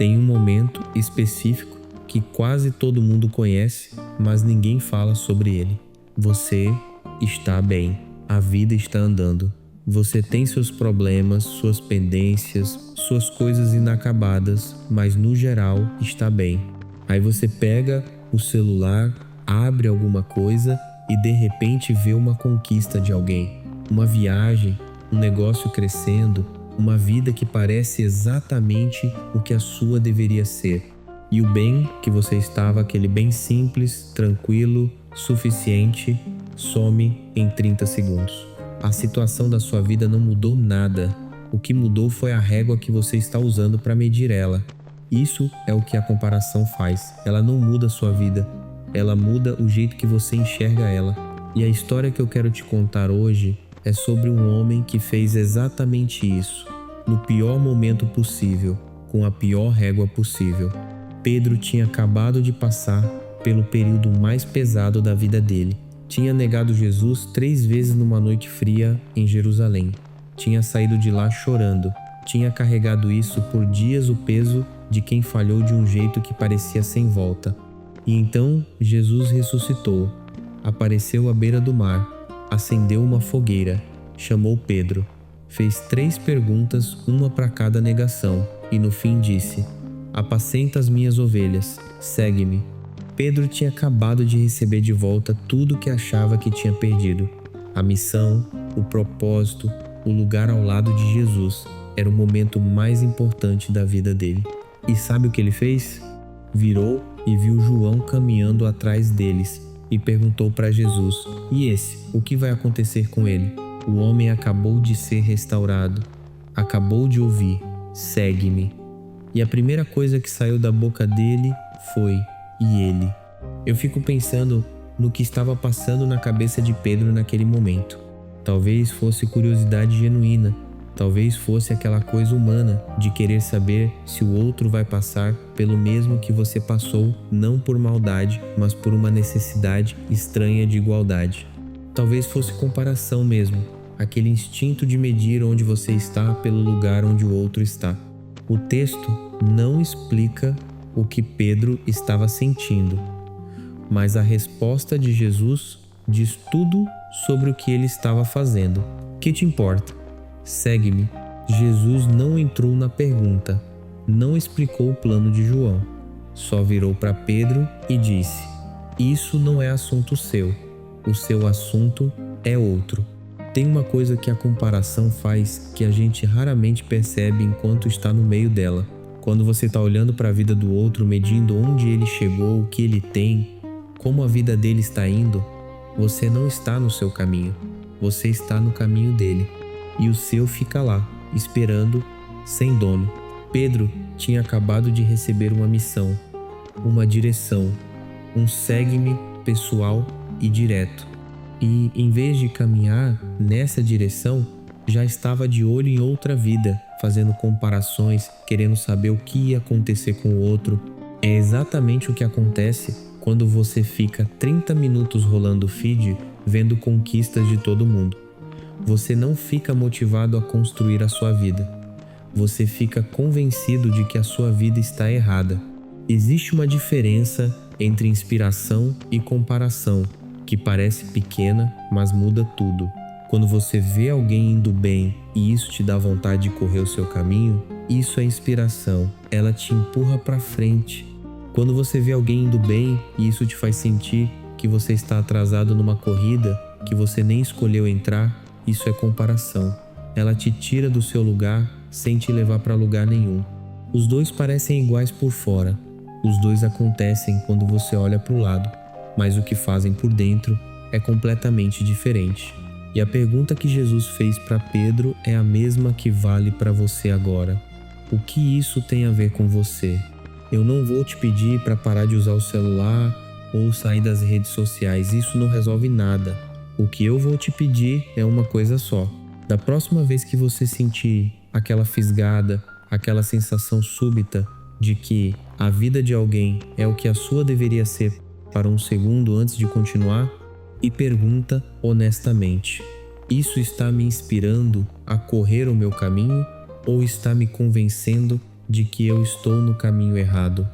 Tem um momento específico que quase todo mundo conhece, mas ninguém fala sobre ele. Você está bem. A vida está andando. Você tem seus problemas, suas pendências, suas coisas inacabadas, mas no geral está bem. Aí você pega o celular, abre alguma coisa e de repente vê uma conquista de alguém, uma viagem, um negócio crescendo, uma vida que parece exatamente o que a sua deveria ser. E o bem que você estava, aquele bem simples, tranquilo, suficiente, some em 30 segundos. A situação da sua vida não mudou nada. O que mudou foi a régua que você está usando para medir ela. Isso é o que a comparação faz. Ela não muda a sua vida. Ela muda o jeito que você enxerga ela. E a história que eu quero te contar hoje é sobre um homem que fez exatamente isso, no pior momento possível, com a pior régua possível. Pedro tinha acabado de passar pelo período mais pesado da vida dele. Tinha negado Jesus 3 vezes numa noite fria em Jerusalém. Tinha saído de lá chorando. Tinha carregado isso por dias, o peso de quem falhou de um jeito que parecia sem volta. E então Jesus ressuscitou, apareceu à beira do mar, acendeu uma fogueira, chamou Pedro, fez 3 perguntas, uma para cada negação, e no fim disse: apacenta as minhas ovelhas, segue-me. Pedro tinha acabado de receber de volta tudo que achava que tinha perdido. A missão, o propósito, o lugar ao lado de Jesus era o momento mais importante da vida dele. E sabe o que ele fez? Virou e viu João caminhando atrás deles e perguntou para Jesus: e esse, o que vai acontecer com ele? O homem acabou de ser restaurado, acabou de ouvir: segue-me. E a primeira coisa que saiu da boca dele foi: e ele? Eu fico pensando no que estava passando na cabeça de Pedro naquele momento. Talvez fosse curiosidade genuína, talvez fosse aquela coisa humana de querer saber se o outro vai passar pelo mesmo que você passou, não por maldade, mas por uma necessidade estranha de igualdade. Talvez fosse comparação mesmo, aquele instinto de medir onde você está pelo lugar onde o outro está. O texto não explica o que Pedro estava sentindo, mas a resposta de Jesus diz tudo sobre o que ele estava fazendo. Que te importa? Segue-me. Jesus não entrou na pergunta, não explicou o plano de João, só virou para Pedro e disse: isso não é assunto seu, o seu assunto é outro. Tem uma coisa que a comparação faz que a gente raramente percebe enquanto está no meio dela. Quando você está olhando para a vida do outro, medindo onde ele chegou, o que ele tem, como a vida dele está indo, você não está no seu caminho, você está no caminho dele. E o seu fica lá, esperando, sem dono. Pedro tinha acabado de receber uma missão, uma direção, um segue-me pessoal e direto. E em vez de caminhar nessa direção, já estava de olho em outra vida, fazendo comparações, querendo saber o que ia acontecer com o outro. É exatamente o que acontece quando você fica 30 minutos rolando o feed, vendo conquistas de todo mundo. Você não fica motivado a construir a sua vida. Você fica convencido de que a sua vida está errada. Existe uma diferença entre inspiração e comparação, que parece pequena, mas muda tudo. Quando você vê alguém indo bem e isso te dá vontade de correr o seu caminho, isso é inspiração. Ela te empurra para frente. Quando você vê alguém indo bem e isso te faz sentir que você está atrasado numa corrida que você nem escolheu entrar, isso é comparação. Ela te tira do seu lugar sem te levar para lugar nenhum. Os dois parecem iguais por fora. Os dois acontecem quando você olha para o lado, mas o que fazem por dentro é completamente diferente. E a pergunta que Jesus fez para Pedro é a mesma que vale para você agora. O que isso tem a ver com você? Eu não vou te pedir para parar de usar o celular ou sair das redes sociais. Isso não resolve nada. O que eu vou te pedir é uma coisa só. Da próxima vez que você sentir aquela fisgada, aquela sensação súbita de que a vida de alguém é o que a sua deveria ser para um segundo antes de continuar, e pergunta honestamente: isso está me inspirando a correr o meu caminho ou está me convencendo de que eu estou no caminho errado.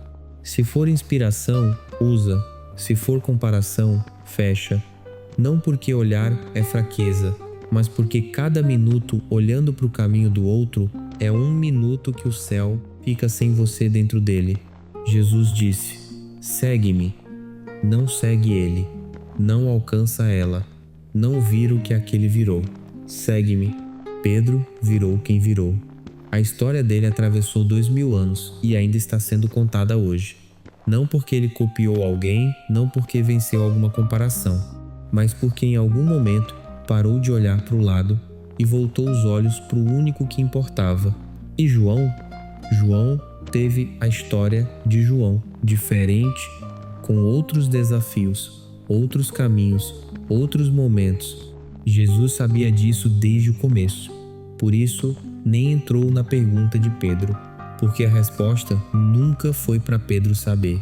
Se for inspiração, usa. Se for comparação, fecha. Não porque olhar é fraqueza, mas porque cada minuto olhando para o caminho do outro é um minuto que o céu fica sem você dentro dele. Jesus disse: segue-me. Não segue ele. Não alcança ela. Não vira o que aquele virou. Segue-me. Pedro virou quem virou. A história dele atravessou 2000 anos e ainda está sendo contada hoje. Não porque ele copiou alguém, não porque venceu alguma comparação, mas porque em algum momento parou de olhar para o lado e voltou os olhos para o único que importava. E João teve a história de João, diferente, com outros desafios, outros caminhos, outros momentos. Jesus sabia disso desde o começo. Por isso, nem entrou na pergunta de Pedro, porque a resposta nunca foi para Pedro saber.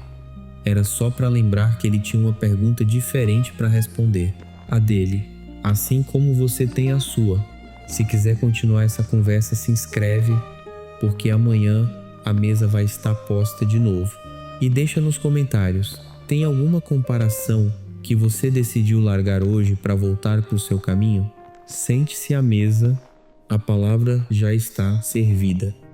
Era só para lembrar que ele tinha uma pergunta diferente para responder, a dele, assim como você tem a sua. Se quiser continuar essa conversa, se inscreve, porque amanhã a mesa vai estar posta de novo. E deixa nos comentários, tem alguma comparação que você decidiu largar hoje para voltar para o seu caminho? Sente-se à mesa, a palavra já está servida.